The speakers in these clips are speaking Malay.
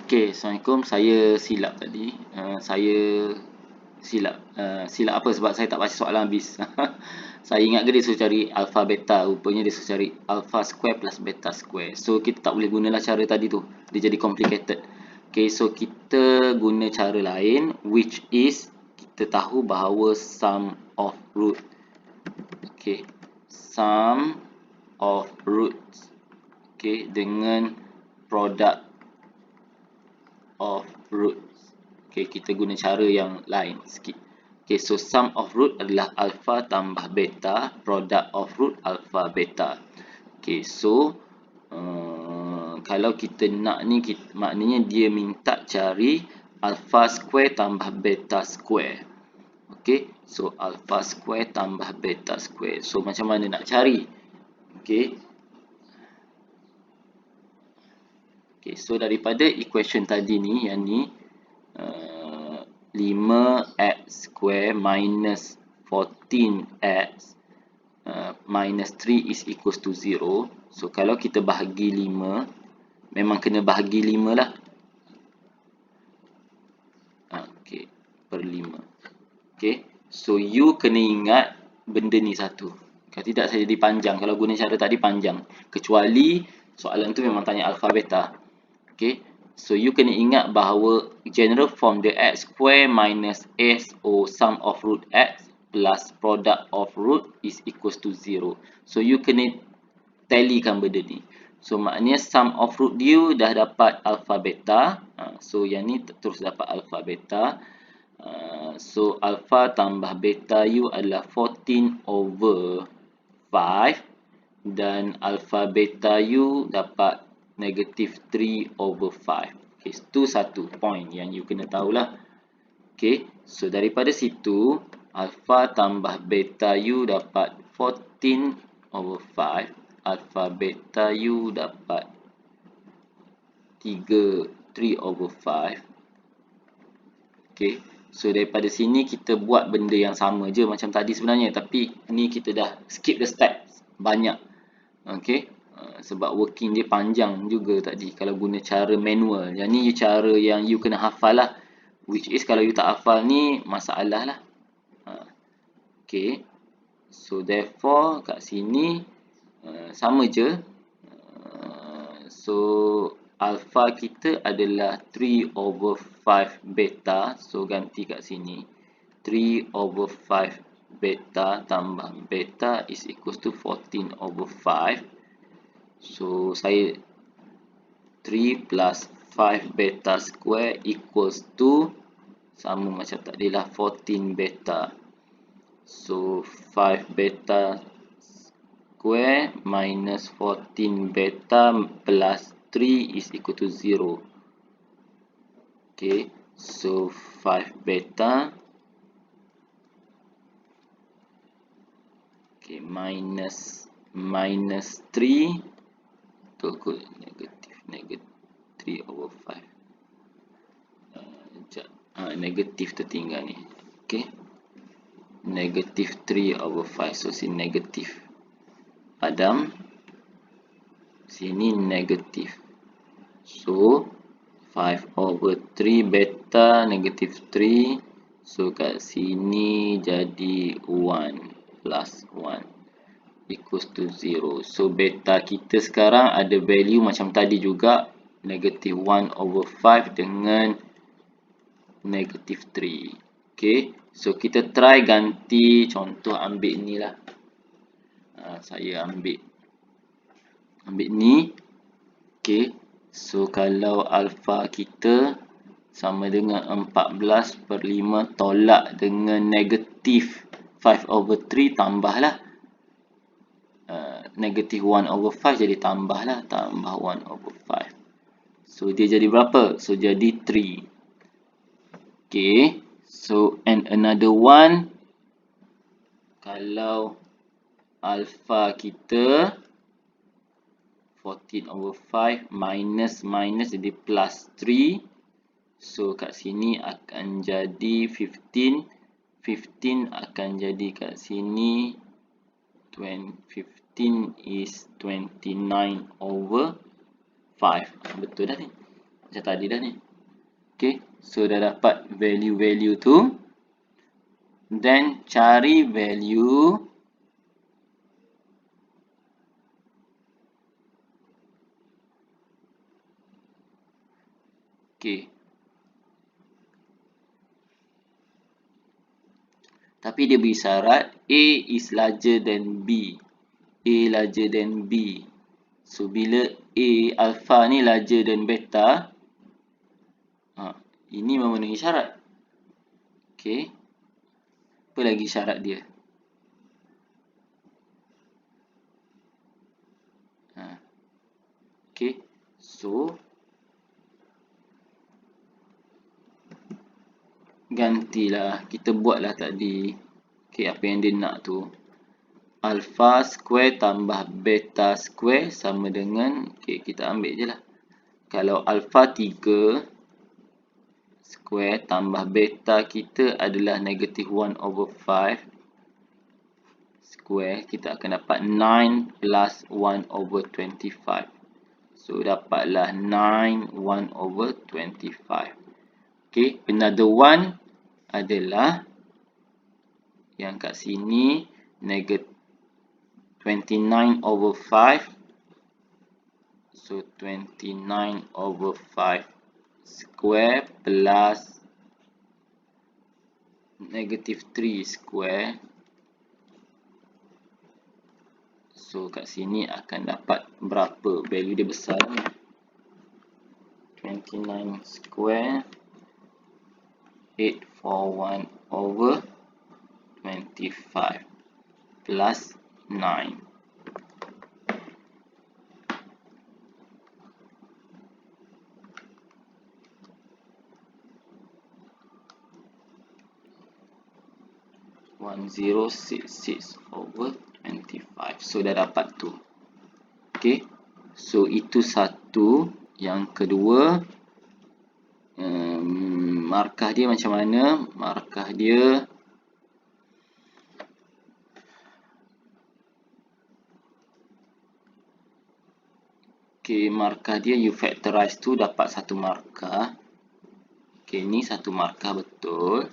Okey, Assalamualaikum. Saya silap tadi. Saya silap. Silap apa? Sebab saya tak baca soalan habis. Saya ingat ke dia suruh cari alpha beta. Rupanya dia suruh cari alpha square plus beta square. So, kita tak boleh gunalah cara tadi tu. Dia jadi complicated. Okey, so kita guna cara lain, which is kita tahu bahawa sum of root. Okey, sum of roots. Okey, dengan product of roots. Okay, kita guna cara yang lain sikit. Okay, so sum of root adalah alpha tambah beta, product of root alpha beta. Okay, so kalau kita nak ni, maknanya dia minta cari alpha square tambah beta square. Okay, so alpha square tambah beta square. So macam mana nak cari? Okay. Okay, so daripada equation tadi ni, yang ni 5x square minus 14x minus 3 is equals to 0. So kalau kita bahagi 5, memang kena bahagi 5 lah. Okay, per 5. Okay, so you kena ingat benda ni satu. Kalau tidak saya jadi panjang. Kalau guna cara tadi panjang. Kecuali soalan tu memang tanya alpha beta. Okay, so you kena ingat bahawa general form dia x square minus s or sum of root x plus product of root is equals to 0. So you kena tallykan benda ni. So maknanya sum of root dia dah dapat alpha beta. So yang ni terus dapat alpha beta. So alpha tambah beta u adalah 14 over 5. Dan alpha beta u dapat negative 3 over 5. Okay, itu satu point yang you kena tahulah. Okay, so daripada situ, alpha tambah beta u dapat 14 over 5. Alpha beta u dapat 3 over 5. Okay, so daripada sini kita buat benda yang sama je macam tadi sebenarnya. Tapi ni kita dah skip the steps banyak. Okay. Sebab working dia panjang juga tadi kalau guna cara manual. Yang ni cara yang you kena hafal lah. Which is kalau you tak hafal ni masalah lah. Okay. So therefore kat sini sama je. So alpha kita adalah 3 over 5 beta. So ganti kat sini. 3 over 5 beta tambah beta is equals to 14 over 5. So saya 3 plus 5 beta square equals to sama macam tadi lah 14 beta. So 5 beta square minus 14 beta plus 3 is equal to 0. Okay, so 5 beta minus 3 good negative 3 over 5. Negatif tertinggal ni. Okay, negative 3 over 5. So sini negatif. Padam sini negatif. So 5 over 3 beta negative 3. So kat sini jadi 1 plus 1 equals to 0. So beta kita sekarang ada value macam tadi juga, negative 1 over 5 dengan negative 3. Okay, so kita try ganti, contoh ambil ni lah. Saya ambil ni. Okay, so kalau alpha kita sama dengan 14 per 5 tolak dengan negatif 5 over 3 tambahlah. Negative 1 over 5 jadi tambah lah. Tambah 1 over 5. So dia jadi berapa? So jadi 3. Okay. So and another one. Kalau alpha kita 14 over 5 minus jadi plus 3. So kat sini akan jadi 15. 15 akan jadi kat sini 15 is 29 over 5. Betul dah ni. Macam tadi dah ni. Okay, so dah dapat value-value tu. Then cari value okay. Tapi dia beri syarat A is larger than B. A larger than B. So bila A alpha ni larger than beta, ini memenuhi syarat. Okay. Apa lagi syarat dia? Okay. So gantilah. Kita buatlah tadi. Okay, apa yang dia nak tu. Alpha square tambah beta square sama dengan, okay, kita ambil je lah. Kalau alpha 3 square tambah beta kita adalah negative 1 over 5 square, kita akan dapat 9 plus 1 over 25. So dapatlah 9 1 over 25. Okay, another one adalah yang kat sini negative 29 over 5. So 29 over 5 square plus negative 3 square. So kat sini akan dapat berapa? Value dia besar ni. 29 square 841 over 25 plus 9. over 25. So dah dapat tu. Okay. So itu satu. Yang kedua, markah dia macam mana? Markah dia markah dia you factorize tu dapat satu markah. Okay, ni satu markah betul.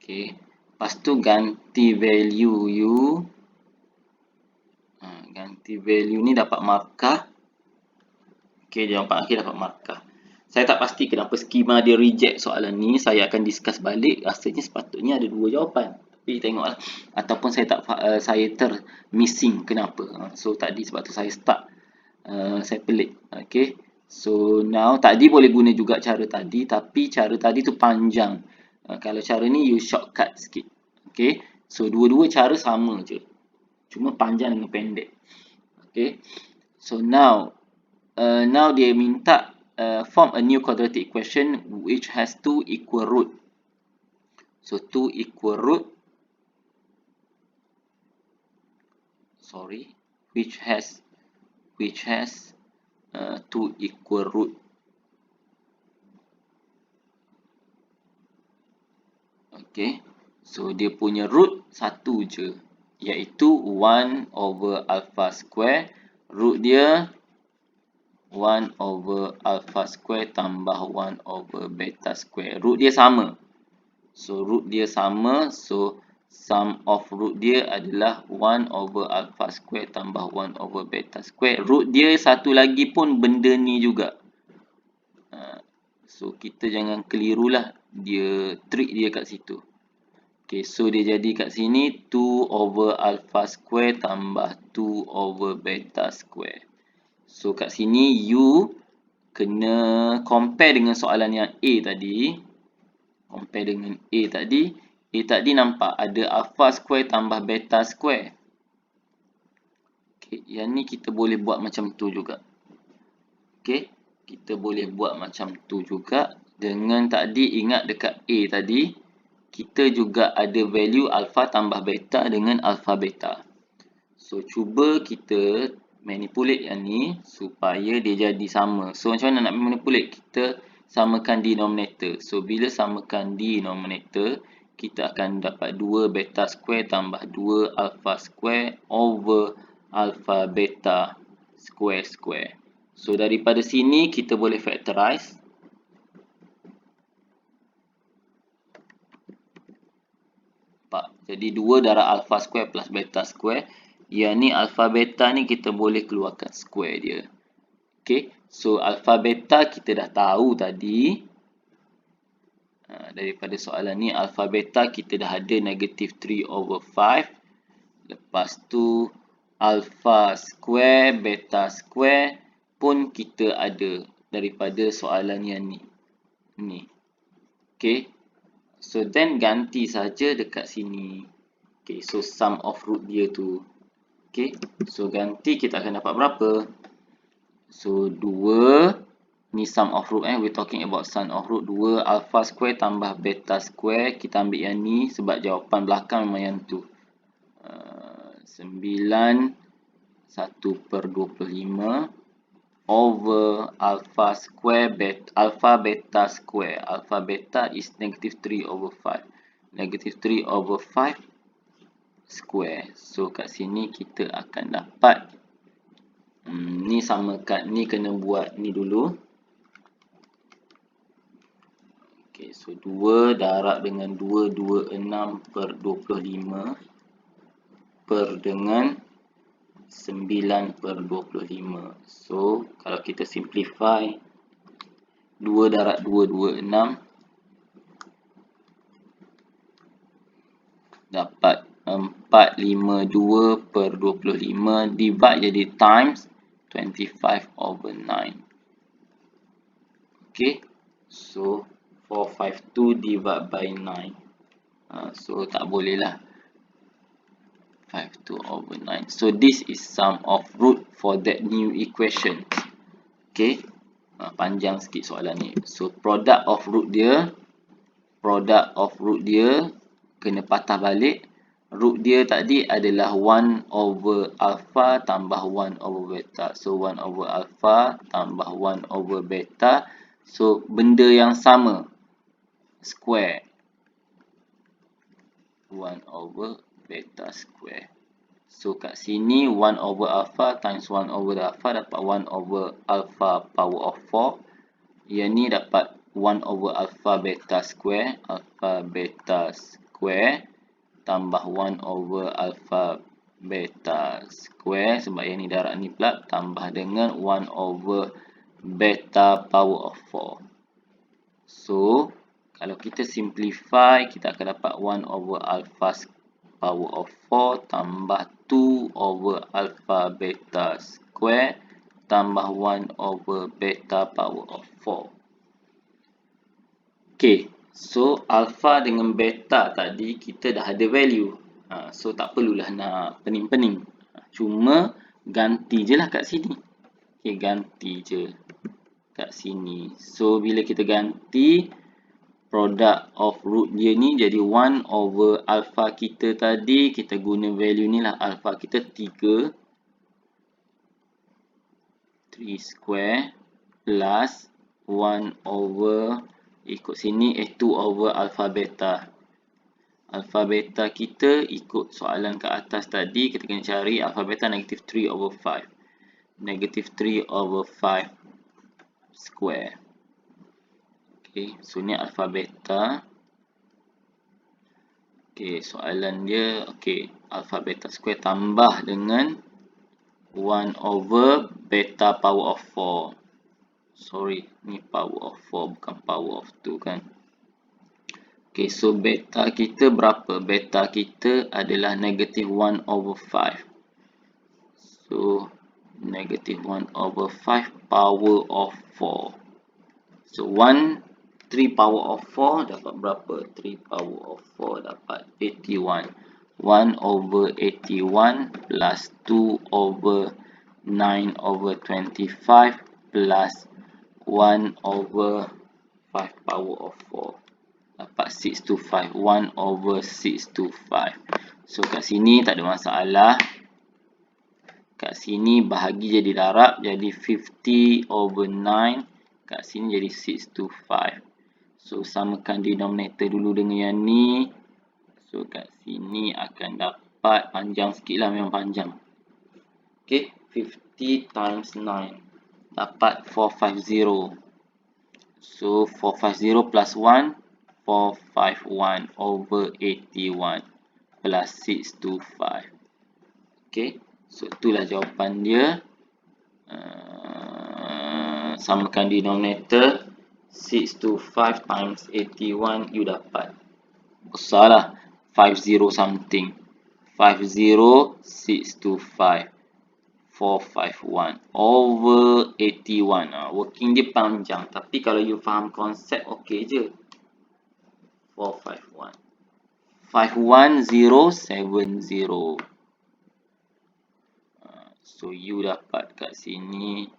Okay, lepas tu ganti value you. Ganti value ni dapat markah. Okay, jawapan akhir dapat markah. Saya tak pasti kenapa skema dia reject soalan ni. Saya akan discuss balik. Rasanya sepatutnya ada dua jawapan. Tapi tengoklah. Ataupun saya missing kenapa. So tadi sebab tu saya start. Saya pelik. Okay. So now tadi boleh guna juga cara tadi. Tapi cara tadi tu panjang. Kalau cara ni you shortcut sikit. Okay. So dua-dua cara sama je. Cuma panjang dengan pendek. Okay. So now dia minta form a new quadratic equation which has two equal root. So two equal root. Which has two equal root. Okay. So dia punya root satu je, iaitu 1 over alpha square. Root dia 1 over alpha square tambah 1 over beta square. Root dia sama. So root dia sama. So sum of root dia adalah 1 over alpha square tambah 1 over beta square. Root dia satu lagi pun benda ni juga. So kita jangan kelirulah dia trik dia kat situ. Okay, so dia jadi kat sini 2 over alpha square tambah 2 over beta square. So kat sini you kena compare dengan soalan yang A tadi. Compare dengan A tadi. A tadi nampak ada alpha square tambah beta square. Okay, yang ni kita boleh buat macam tu juga. Okay, kita boleh buat macam tu juga. Dengan tadi ingat dekat A tadi, kita juga ada value alpha tambah beta dengan alpha beta. So cuba kita manipulate yang ni supaya dia jadi sama. So macam mana nak manipulate? Kita samakan denominator. So bila samakan denominator, kita akan dapat 2 beta square tambah 2 alpha square over alpha beta square. So daripada sini kita boleh factorize. Jadi 2 darab alpha square plus beta square. Yang ni alpha beta ni kita boleh keluarkan square dia. Okay. So alpha beta kita dah tahu tadi. Daripada soalan ni alpha beta kita dah ada negative 3/5. Lepas tu alpha square beta square pun kita ada daripada soalan yang ni. Okay. So then ganti saja dekat sini. Okay, so sum of root dia tu. Okay, so ganti kita akan dapat berapa? So 2 ni sum of root we're talking about sum of root 2 alpha square tambah beta square. Kita ambil yang ni sebab jawapan belakang memang yang tu. 9 1/25 over alpha square alpha beta square. Alpha beta is negative 3/5. Negative 3/5 square. So kat sini kita akan dapat ni samakan ni, kena buat ni dulu. Okay, so 2 darab dengan 226/25 per dengan 9/25. So kalau kita simplify 2 darab 226 dapat 452/25 divide jadi times 25/9. Okay, so 452 divide by 9. So tak boleh lah 52/9. So this is sum of root for that new equation. Okay, panjang sikit soalan ni. So product of root dia kena patah balik. Root dia tadi adalah 1 over alpha tambah 1 over beta. So 1 over alpha tambah 1 over beta. So benda yang sama, square 1 over beta square. So kat sini 1 over alpha times 1 over alpha dapat 1 over alpha power of 4. Yang ni dapat 1 over alpha beta square. Alpha beta square tambah 1 over alpha beta square. Sebab yang ni darab ni pula. Tambah dengan 1 over beta power of 4. So kalau kita simplify, kita akan dapat 1 over alpha power of 4 tambah 2 over alpha beta square tambah 1 over beta power of 4. Okay, so alpha dengan beta tadi kita dah ada value. So tak perlulah nak pening-pening. Cuma ganti je lah kat sini. Okay, ganti je kat sini. So bila kita ganti, product of root dia ni jadi 1 over alpha kita tadi. Kita guna value ni lah. Alpha kita 3 square plus 1 over, ikut sini 2 over alpha beta. Alpha beta kita ikut soalan ke atas tadi. Kita kena cari alpha beta negative 3/5. Negative 3/5 square. Okay, so ni alpha beta. Okay, soalan dia, okay, alpha beta square tambah dengan 1 over beta power of 4. Sorry, ni power of 4 bukan power of 2 kan. Okay, so beta kita berapa? Beta kita adalah negative 1 over 5. So, negative 1 over 5 power of 4. So, 3 power of 4 dapat berapa? 3 power of 4 dapat 81. 1 over 81 plus 2 over 9 over 25 plus 1 over 5 power of 4. Dapat 625. 1 over 625. So kat sini tak ada masalah. Kat sini bahagi jadi darab. Jadi 50 over 9. Kat sini jadi 625. So samakan denominator dulu dengan yang ni. So kat sini akan dapat, panjang sikit lah, memang panjang. Okay, 50 times 9. dapat 450. So 450 plus 1, 451 over 81 plus 625. Okay, so itulah jawapan dia. Samakan denominator, 625 times 81, you dapat besar lah, 50 something. 50625 451 over 81. Working dia panjang, tapi kalau you faham konsep, okey je. 451 51070. So you dapat kat sini.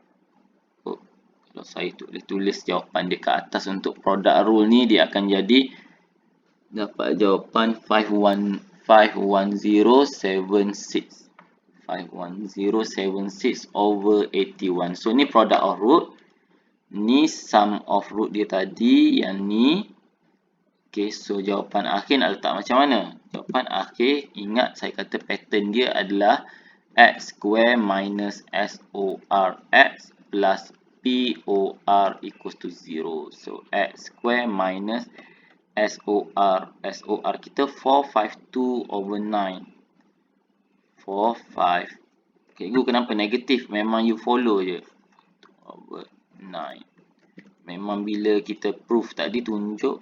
Kalau saya tulis jawapan dia kat atas untuk product rule ni, dia akan jadi dapat jawapan 51076. 51076 over 81. So ni product of root, ni sum of root dia tadi, yang ni. Okay, so jawapan akhir nak letak macam mana? Jawapan akhir, ingat saya kata pattern dia adalah x square minus SORx plus POR equals to 0. So x square minus SOR kita 452 over 9. 45. Cikgu kenapa negatif? Memang you follow je. Over 9. Memang bila kita proof tadi tunjuk.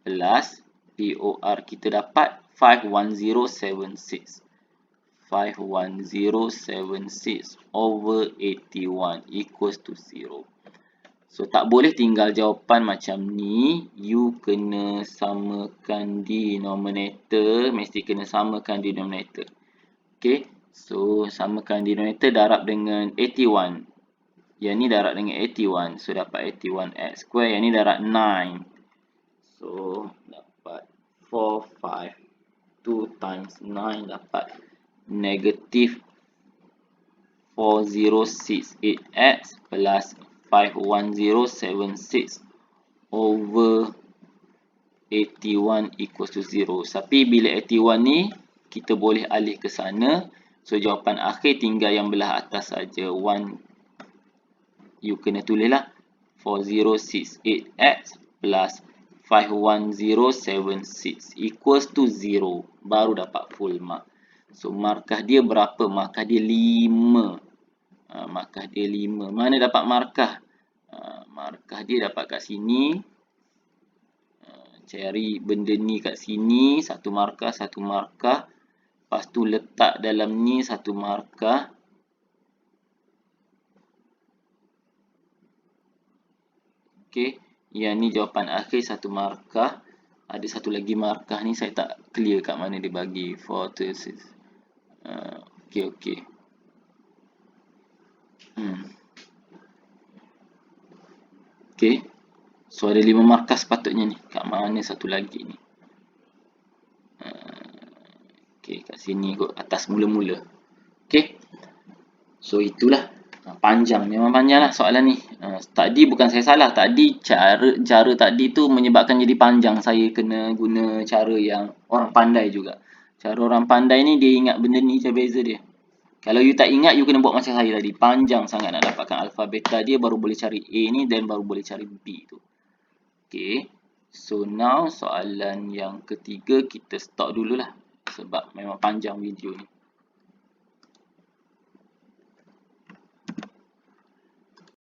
Plus POR kita dapat 51076. 51076 over 81 equals to 0. So tak boleh tinggal jawapan macam ni. You kena samakan denominator. Mesti kena samakan denominator. Okay. So samakan denominator darab dengan 81. Yang ni darab dengan 81. So dapat 81x square. Yang ni darab 9. So dapat 452 times 9 dapat negative 4068x plus 51076 over 81 equals to 0. Tapi bila 81 ni kita boleh alih ke sana. So jawapan akhir tinggal yang belah atas saja. 1 you kena tulis lah 4068x plus 51076 equals to 0. Baru dapat full mark. So markah dia berapa? Markah dia 5. Markah dia 5. Mana dapat markah? Markah dia dapat kat sini. Cari benda ni kat sini. Satu markah, satu markah. Lepas tu letak dalam ni satu markah. Okay. Yang ni jawapan akhir satu markah. Ada satu lagi markah ni saya tak clear kat mana dia bagi. 4 to 6. Okay. Okay. So ada 5 markah sepatutnya ni. Kat mana satu lagi ni? Okay, kat sini kot. Atas mula-mula. Okay. So itulah. Panjang. Memang panjang lah soalan ni. Tadi bukan saya salah. Tadi cara tadi tu menyebabkan jadi panjang. Saya kena guna cara yang orang pandai juga. Cara orang pandai ni dia ingat benda ni je beza dia. Kalau you tak ingat, you kena buat macam saya tadi. Panjang sangat nak dapatkan alpha beta dia. Baru boleh cari A ni dan baru boleh cari B tu. Okay. So now soalan yang ketiga kita stop dululah. Sebab memang panjang video ni.